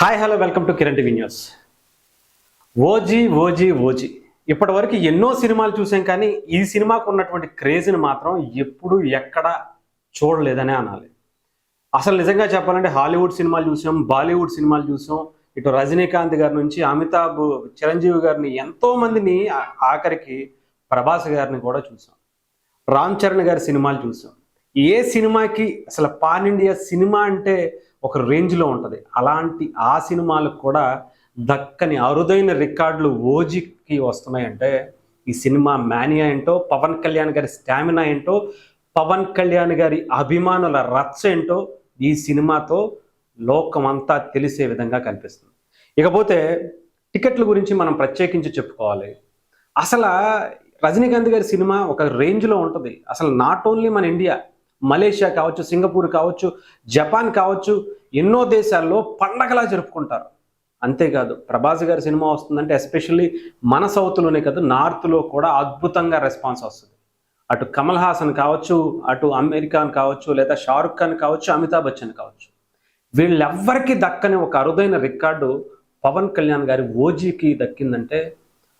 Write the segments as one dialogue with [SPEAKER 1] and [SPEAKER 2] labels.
[SPEAKER 1] Hi hello welcome to Kiran TV news. OG OG OG ఇప్పటి వరకు ఎన్నో సినిమాలు చూసాం, కానీ ఈ సినిమాకు ఉన్నటువంటి క్రేజ్ని మాత్రం ఎప్పుడు ఎక్కడ చూడలేదనే అనాలి. అసలు నిజంగా చెప్పాలంటే హాలీవుడ్ సినిమాలు చూసాం, బాలీవుడ్ సినిమాలు చూసాం, ఇటు రజనీకాంత్ గారి నుంచి అమితాబ్, చిరంజీవి గారిని, ఎంతో మందిని, ఆఖరికి ప్రభాస్ గారిని కూడా చూసాం. రామ్ చరణ్ గారి సినిమాలు చూసాం. ఏ సినిమాకి అసలు పాన్ ఇండియా సినిమా అంటే ఒక రేంజ్లో ఉంటుంది. అలాంటి ఆ సినిమాలకు కూడా దక్కని అరుదైన రికార్డులు ఓజీకి వస్తున్నాయంటే ఈ సినిమా మానియా ఏంటో, పవన్ కళ్యాణ్ గారి స్టామినా ఏంటో, పవన్ కళ్యాణ్ గారి అభిమానుల రచ్చ ఏంటో ఈ సినిమాతో లోకమంతా తెలిసే విధంగా కనిపిస్తుంది. ఇకపోతే టికెట్ల గురించి మనం ప్రత్యేకించి చెప్పుకోవాలి. అసలు రజనీకాంత్ గారి సినిమా ఒక రేంజ్లో ఉంటుంది. అసలు నాట్ ఓన్లీ మన ఇండియా, మలేషియా కావచ్చు, సింగపూర్ కావచ్చు, జపాన్ కావచ్చు, ఎన్నో దేశాల్లో పండగలా జరుపుకుంటారు. అంతేకాదు ప్రభాస్ గారి సినిమా వస్తుందంటే ఎస్పెషల్లీ మన సౌత్లోనే కాదు, నార్త్లో కూడా అద్భుతంగా రెస్పాన్స్ వస్తుంది. అటు కమల్ హాసన్ కావచ్చు, అటు అమీర్ ఖాన్ కావచ్చు, లేదా షారుఖ్ ఖాన్ కావచ్చు, అమితాబ్ బచ్చన్ కావచ్చు, వీళ్ళెవ్వరికీ దక్కని ఒక అరుదైన రికార్డు పవన్ కళ్యాణ్ గారి ఓజీకి దక్కిందంటే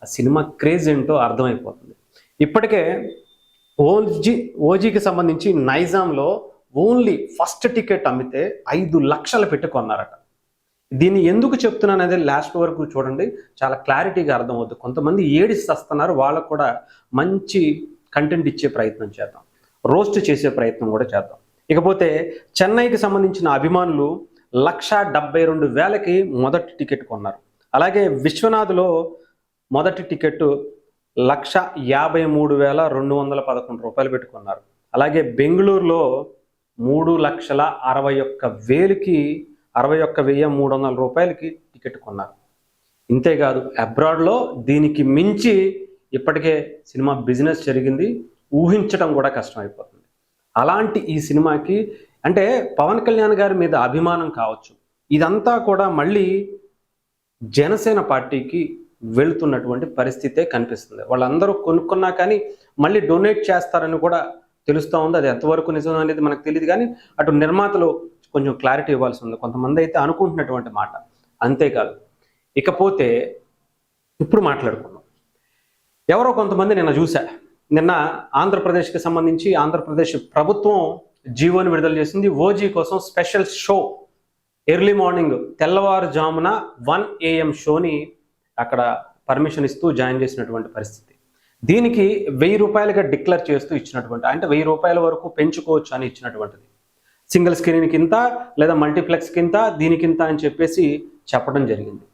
[SPEAKER 1] ఆ సినిమా క్రేజ్ ఏంటో అర్థమైపోతుంది. ఇప్పటికే ఓజీకి సంబంధించి నైజాంలో ఓన్లీ ఫస్ట్ టికెట్ అమ్మితే 5 లక్షలు పెట్టి కొన్నారట. దీన్ని ఎందుకు చెప్తున్నాను అనేది లాస్ట్ వరకు చూడండి, చాలా క్లారిటీగా అర్థమవుతుంది. కొంతమంది ఏడిసి వస్తున్నారు, వాళ్ళకు కూడా మంచి కంటెంట్ ఇచ్చే ప్రయత్నం చేద్దాం, రోస్ట్ చేసే ప్రయత్నం కూడా చేద్దాం. ఇకపోతే చెన్నైకి సంబంధించిన అభిమానులు 1,72,000కి మొదటి టికెట్ కొన్నారు. అలాగే విశ్వనాథ్లో మొదటి టికెట్ 1,53,211 పెట్టుకున్నారు. అలాగే బెంగళూరులో 3,61,300 టికెట్ కొన్నారు. ఇంతేకాదు అబ్రాడ్లో దీనికి మించి ఇప్పటికే సినిమా బిజినెస్ జరిగింది, ఊహించడం కూడా కష్టమైపోతుంది. అలాంటి ఈ సినిమాకి అంటే పవన్ కళ్యాణ్ గారి మీద అభిమానం కావచ్చు, ఇదంతా కూడా మళ్ళీ జనసేన పార్టీకి వెళుతున్నటువంటి పరిస్థితే కనిపిస్తుంది. వాళ్ళందరూ కొనుక్కున్నా కానీ మళ్ళీ డొనేట్ చేస్తారని కూడా తెలుస్తూ ఉంది. అది ఎంతవరకు నిజం అనేది మనకు తెలియదు, కానీ అటు నిర్మాతలు కొంచెం క్లారిటీ ఇవ్వాల్సి ఉంది. కొంతమంది అయితే అనుకుంటున్నటువంటి మాట. అంతేకాదు ఇకపోతే ఇప్పుడు మాట్లాడుకున్నాం, ఎవరో కొంతమంది నిన్న చూసా, నిన్న ఆంధ్రప్రదేశ్కి సంబంధించి ఆంధ్రప్రదేశ్ ప్రభుత్వం జీవోని విడుదల చేసింది. ఓజీ కోసం స్పెషల్ షో, ఎర్లీ మార్నింగ్ తెల్లవారుజామున 1 AM షోని అక్కడ పర్మిషన్ ఇస్తూ జాయిన్ చేసినటువంటి పరిస్థితి. దీనికి 1,000 రూపాయలుగా డిక్లేర్ చేస్తూ ఇచ్చినటువంటి, అంటే 1,000 రూపాయల వరకు పెంచుకోవచ్చు అని ఇచ్చినటువంటిది. సింగిల్ స్క్రీన్కి ఇంత, లేదా మల్టీప్లెక్స్కి ఇంత, దీనికింత అని చెప్పేసి చెప్పడం జరిగింది.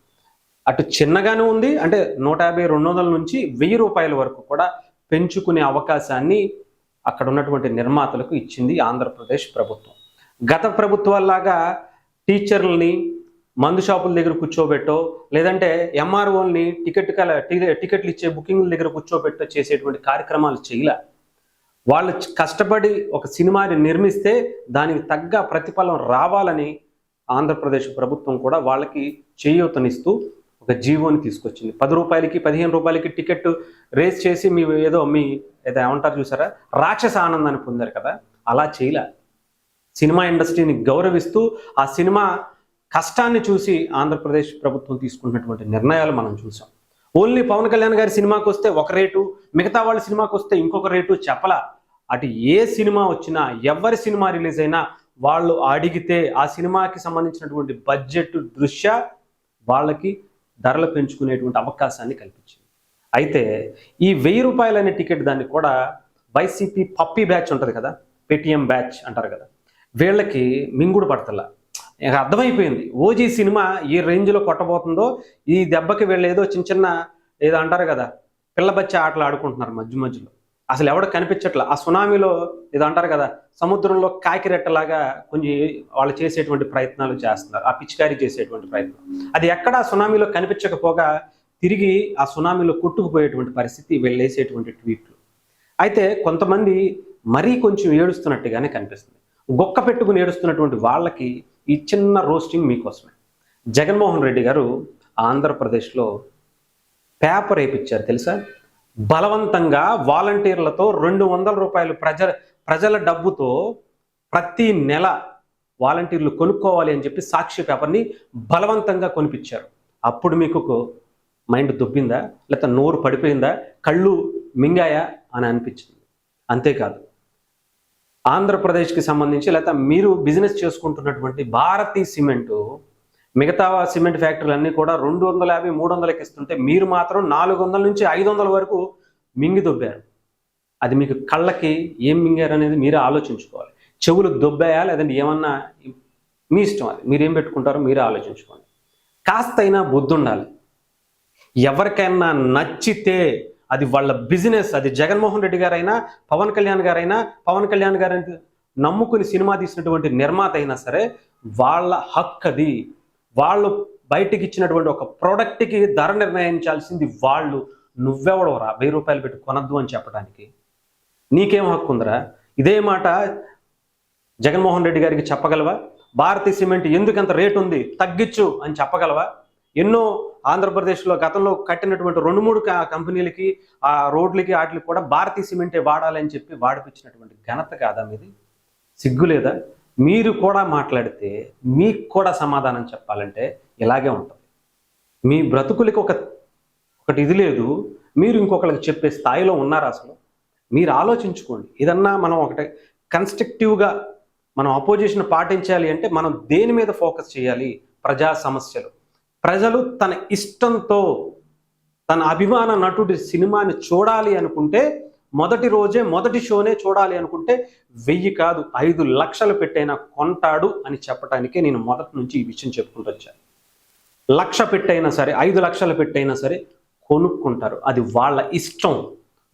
[SPEAKER 1] అటు చిన్నగానే ఉంది, అంటే 150, 200 నుంచి 1,000 రూపాయల వరకు కూడా పెంచుకునే అవకాశాన్ని అక్కడ ఉన్నటువంటి నిర్మాతలకు ఇచ్చింది ఆంధ్రప్రదేశ్ ప్రభుత్వం. గత ప్రభుత్వాల్లాగా టీచర్లని మందు షాపుల దగ్గర కూర్చోబెట్టో, లేదంటే ఎంఆర్ఓల్ని టికెట్లు ఇచ్చే బుకింగ్ల దగ్గర కూర్చోబెట్టో చేసేటువంటి కార్యక్రమాలు చేయలే. వాళ్ళు కష్టపడి ఒక సినిమాని నిర్మిస్తే దానికి తగ్గ ప్రతిఫలం రావాలని ఆంధ్రప్రదేశ్ ప్రభుత్వం కూడా వాళ్ళకి చేయూతనిస్తూ ఒక జీవోని తీసుకొచ్చింది. 10 రూపాయలకి 15 రూపాయలకి టికెట్ రేస్ చేసి మీ ఏదో ఏమంటారు చూసారా, రాక్షస ఆనందాన్ని పొందారు కదా, అలా చేయలే. సినిమా ఇండస్ట్రీని గౌరవిస్తూ ఆ సినిమా కష్టాన్ని చూసి ఆంధ్రప్రదేశ్ ప్రభుత్వం తీసుకున్నటువంటి నిర్ణయాలు మనం చూసాం. ఓన్లీ పవన్ కళ్యాణ్ గారి సినిమాకి వస్తే ఒక రేటు, మిగతా వాళ్ళ సినిమాకి వస్తే ఇంకొక రేటు చెప్పలా. అటు ఏ సినిమా వచ్చినా, ఎవరి సినిమా రిలీజ్ అయినా వాళ్ళు అడిగితే ఆ సినిమాకి సంబంధించినటువంటి బడ్జెట్ దృష్ట్యా వాళ్ళకి ధరలు పెంచుకునేటువంటి అవకాశాన్ని కల్పించింది. అయితే ఈ 1,000 రూపాయలు అనే టికెట్ దాన్ని కూడా వైసీపీ పప్పీ బ్యాచ్ ఉంటుంది కదా, పేటీఎం బ్యాచ్ అంటారు కదా, వీళ్ళకి మింగుడు పడతలా. అర్థమైపోయింది ఓజీ సినిమా ఏ రేంజ్లో కొట్టబోతుందో. ఈ దెబ్బకి వీళ్ళు ఏదో చిన్న ఏదో అంటారు కదా, పిల్లబచ్చ ఆటలు ఆడుకుంటున్నారు మధ్యలో. అసలు ఎవడ కనిపించట్లా. ఆ సునామీలో ఏదో అంటారు కదా, సముద్రంలో కాకిరెట్టలాగా కొంచెం వాళ్ళు చేసేటువంటి ప్రయత్నాలు చేస్తున్నారు, ఆ పిచికారీ చేసేటువంటి ప్రయత్నం. అది ఎక్కడ సునామీలో కనిపించకపోగా తిరిగి ఆ సునామీలో కొట్టుకుపోయేటువంటి పరిస్థితి వీళ్ళు వేసేటువంటి ట్వీట్లు. అయితే కొంతమంది మరీ కొంచెం ఏడుస్తున్నట్టుగానే కనిపిస్తుంది. గొక్క పెట్టుకుని ఏడుస్తున్నటువంటి వాళ్ళకి ఈ చిన్న రోస్టింగ్ మీకోసమే. జగన్మోహన్ రెడ్డి గారు ఆంధ్రప్రదేశ్లో పేపర్ వేయించారు తెలుసా, బలవంతంగా వాలంటీర్లతో 200 రూపాయలు ప్రజల డబ్బుతో ప్రతి నెల వాలంటీర్లు కొనుక్కోవాలి అని చెప్పి సాక్షి పేపర్ని బలవంతంగా కొనిపించారు. అప్పుడు మీకు మైండ్ దుబ్బిందా, లేకపోతే నోరు పడిపోయిందా, కళ్ళు మింగాయా అని అనిపించింది. అంతేకాదు, ఆంధ్రప్రదేశ్కి సంబంధించి లేకపోతే మీరు బిజినెస్ చేసుకుంటున్నటువంటి భారతీ సిమెంటు మిగతా సిమెంట్ ఫ్యాక్టరీలన్నీ కూడా 250, 300కి ఇస్తుంటే మీరు మాత్రం 400 నుంచి 500 వరకు మింగి దొబ్బారు. అది మీకు కళ్ళకి ఏం మింగారు అనేది మీరే ఆలోచించుకోవాలి. చెవులు దొబ్బాయా లేదంటే ఏమన్నా మీ ఇష్టం, అది మీరేం పెట్టుకుంటారో మీరే ఆలోచించుకోండి. కాస్తైనా బుద్ధి ఉండాలి. ఎవరికైనా నచ్చితే అది వాళ్ళ బిజినెస్, అది జగన్మోహన్ రెడ్డి గారైనా పవన్ కళ్యాణ్ గారైనా, పవన్ కళ్యాణ్ గారిని నమ్ముకుని సినిమా తీసినటువంటి నిర్మాత అయినా సరే వాళ్ళ హక్కు అది. వాళ్ళు బయటికి ఇచ్చినటువంటి ఒక ప్రోడక్ట్కి ధర నిర్ణయించాల్సింది వాళ్ళు. నువ్వెవడవరా 1000 రూపాయలు పెట్టి కొనద్దు అని చెప్పడానికి? నీకేం హక్కు ఉందిరా? ఇదే మాట జగన్మోహన్ రెడ్డి గారికి చెప్పగలవా? భారతీ సిమెంట్ ఎందుకంత రేటు ఉంది, తగ్గించు అని చెప్పగలవా? ఎన్నో ఆంధ్రప్రదేశ్లో గతంలో కట్టినటువంటి 2-3 కంపెనీలకి, ఆ రోడ్లకి వాటికి కూడా భారతీ సిమెంటే వాడాలని చెప్పి వాడిపించినటువంటి ఘనత కాదా మీది? సిగ్గు లేదా? మీరు కూడా మాట్లాడితే మీకు కూడా సమాధానం చెప్పాలంటే ఇలాగే ఉంటుంది. మీ బ్రతుకులకి ఒకటి ఇది లేదు, మీరు ఇంకొకరికి చెప్పే స్థాయిలో ఉన్నారు అసలు? మీరు ఆలోచించుకోండి. ఏదన్నా మనం ఒకటి కన్స్ట్రక్టివ్గా మనం అపోజిషన్ పాటించాలి అంటే మనం దేని మీద ఫోకస్ చేయాలి? ప్రజా సమస్యలు. ప్రజలు తన ఇష్టంతో తన అభిమాన నటుడి సినిమాని చూడాలి అనుకుంటే మొదటి రోజే మొదటి షోనే చూడాలి అనుకుంటే 1000 కాదు 5 లక్షలు పెట్టైనా కొంటాడు అని చెప్పడానికే నేను మొదటి నుంచి ఈ విషయం చెప్పుకుంటూ వచ్చాను. 1,00,000 పెట్టైనా సరే, 5 లక్షలు పెట్టైనా సరే కొనుక్కుంటారు. అది వాళ్ళ ఇష్టం.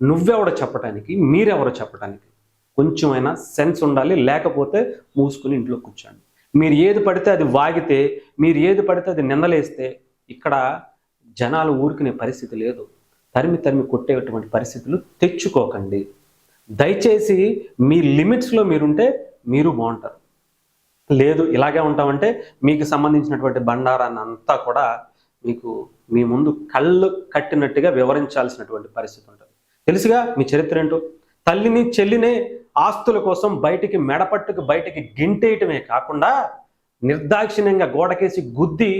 [SPEAKER 1] నువ్వెవడో చెప్పడానికి, మీరెవరో చెప్పడానికి? కొంచెమైనా సెన్స్ ఉండాలి. లేకపోతే మూసుకుని ఇంట్లో కూర్చోండి. మీరు ఏది పడితే అది వాగితే, మీరు ఏది పడితే అది నిందలేస్తే ఇక్కడ జనాలు ఊరుకునే పరిస్థితి లేదు. తరిమి కొట్టేటువంటి పరిస్థితులు తెచ్చుకోకండి. దయచేసి మీ లిమిట్స్లో మీరుంటే మీరు బాగుంటారు. లేదు ఇలాగే ఉంటామంటే మీకు సంబంధించినటువంటి బండారాన్ని అంతా కూడా మీకు మీ ముందు కళ్ళు కట్టినట్టుగా వివరించాల్సినటువంటి పరిస్థితి ఉంటుంది. తెలుసుగా మీ చరిత్ర ఏంటో. తల్లిని చెల్లినే ఆస్తుల కోసం బయటికి మెడపట్టుకు బయటికి గింటేయటమే కాకుండా, నిర్దాక్షిణ్యంగా గోడకేసి గుద్ది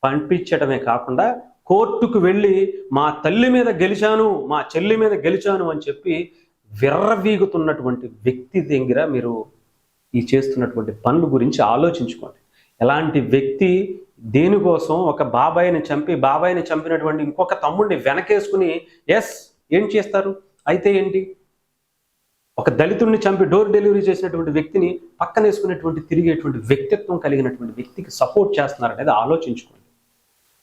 [SPEAKER 1] పంపించడమే కాకుండా, కోర్టుకు వెళ్ళి మా తల్లి మీద గెలిచాను, మా చెల్లి మీద గెలిచాను అని చెప్పి విర్రవీగుతున్నటువంటి వ్యక్తి దగ్గర మీరు ఈ చేస్తున్నటువంటి పనుల గురించి ఆలోచించుకోండి. ఎలాంటి వ్యక్తి దేనికోసం ఒక బాబాయిని చంపినటువంటి ఇంకొక తమ్ముడిని వెనకేసుకుని ఏం చేస్తారు? అయితే ఏంటి? ఒక దళితుడిని చంపి డోర్ డెలివరీ చేసినటువంటి వ్యక్తిని పక్కనేసుకునేటువంటి తిరిగేటువంటి వ్యక్తిత్వం కలిగినటువంటి వ్యక్తికి సపోర్ట్ చేస్తున్నారనేది ఆలోచించుకోండి.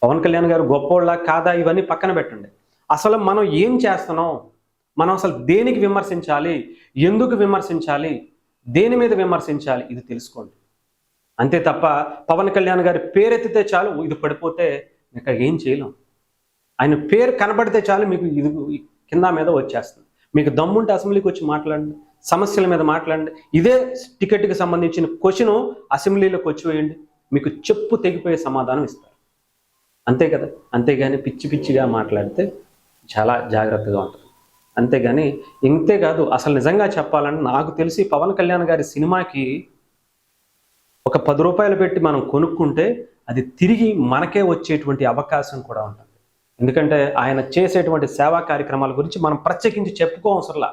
[SPEAKER 1] పవన్ కళ్యాణ్ గారు గొప్పోళ్ళ కాదా ఇవన్నీ పక్కన పెట్టండి. అసలు మనం ఏం చేస్తున్నాం, మనం అసలు దేనికి విమర్శించాలి, ఎందుకు విమర్శించాలి, దేని మీద విమర్శించాలి, ఇది తెలుసుకోండి. అంతే తప్ప పవన్ కళ్యాణ్ గారి పేరెత్తితే చాలు ఇది పడిపోతే ఇంకా ఏం చేయలేం. ఆయన పేరు కనబడితే చాలు మీకు ఇది కింద మీద వచ్చేస్తుంది. మీకు దమ్ముంటే అసెంబ్లీకి వచ్చి మాట్లాడండి, సమస్యల మీద మాట్లాడండి. ఇదే టికెట్కి సంబంధించిన క్వశ్చన్ అసెంబ్లీలోకి వచ్చి వేయండి, మీకు చెప్పు తెగిపోయే సమాధానం ఇస్తారు. అంతే కదా. అంతేగాని పిచ్చిగా మాట్లాడితే చాలా జాగ్రత్తగా ఉంటుంది. అంతేగాని ఇంతేకాదు, అసలు నిజంగా చెప్పాలంటే నాకు తెలిసి పవన్ కళ్యాణ్ గారి సినిమాకి ఒక 10 రూపాయలు పెట్టి మనం కొనుక్కుంటే అది తిరిగి మనకే వచ్చేటువంటి అవకాశం కూడా ఉంటుంది. ఎందుకంటే ఆయన చేసేటువంటి సేవా కార్యక్రమాల గురించి మనం ప్రత్యేకించి చెప్పుకోవసరంలా.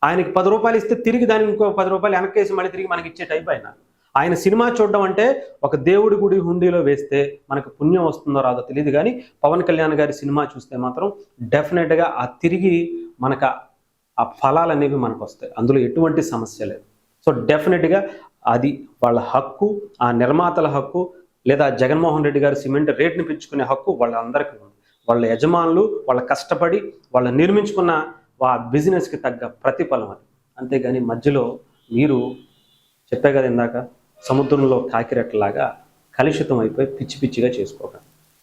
[SPEAKER 1] ఆయనకి 10 రూపాయలు ఇస్తే తిరిగి దానికి ఇంకో 10 రూపాయలు వెనక్కేసి మళ్ళీ తిరిగి మనకి ఇచ్చే టైప్ ఆయన సినిమా చూడడం అంటే ఒక దేవుడి గుడి హుండీలో వేస్తే మనకు పుణ్యం వస్తుందో రాదో తెలియదు, కానీ పవన్ కళ్యాణ్ గారి సినిమా చూస్తే మాత్రం డెఫినెట్గా ఆ తిరిగి మనకు ఆ ఫలాలు అనేవి మనకు వస్తాయి. అందులో ఎటువంటి సమస్య లేదు. సో డెఫినెట్గా అది వాళ్ళ హక్కు, ఆ నిర్మాతల హక్కు, లేదా జగన్మోహన్ రెడ్డి గారి సిమెంట్ రేట్ని పెంచుకునే హక్కు వాళ్ళందరికీ ఉంది. వాళ్ళ యజమానులు వాళ్ళ కష్టపడి వాళ్ళు నిర్మించుకున్న ఆ బిజినెస్కి తగ్గ ప్రతిఫలం అది. అంతేగాని మధ్యలో మీరు చెప్పే కదా ఇందాక, సముద్రంలో కాకిరెట్టలాగా కలుషితం అయిపోయి పిచ్చిగా చేసుకోకండి.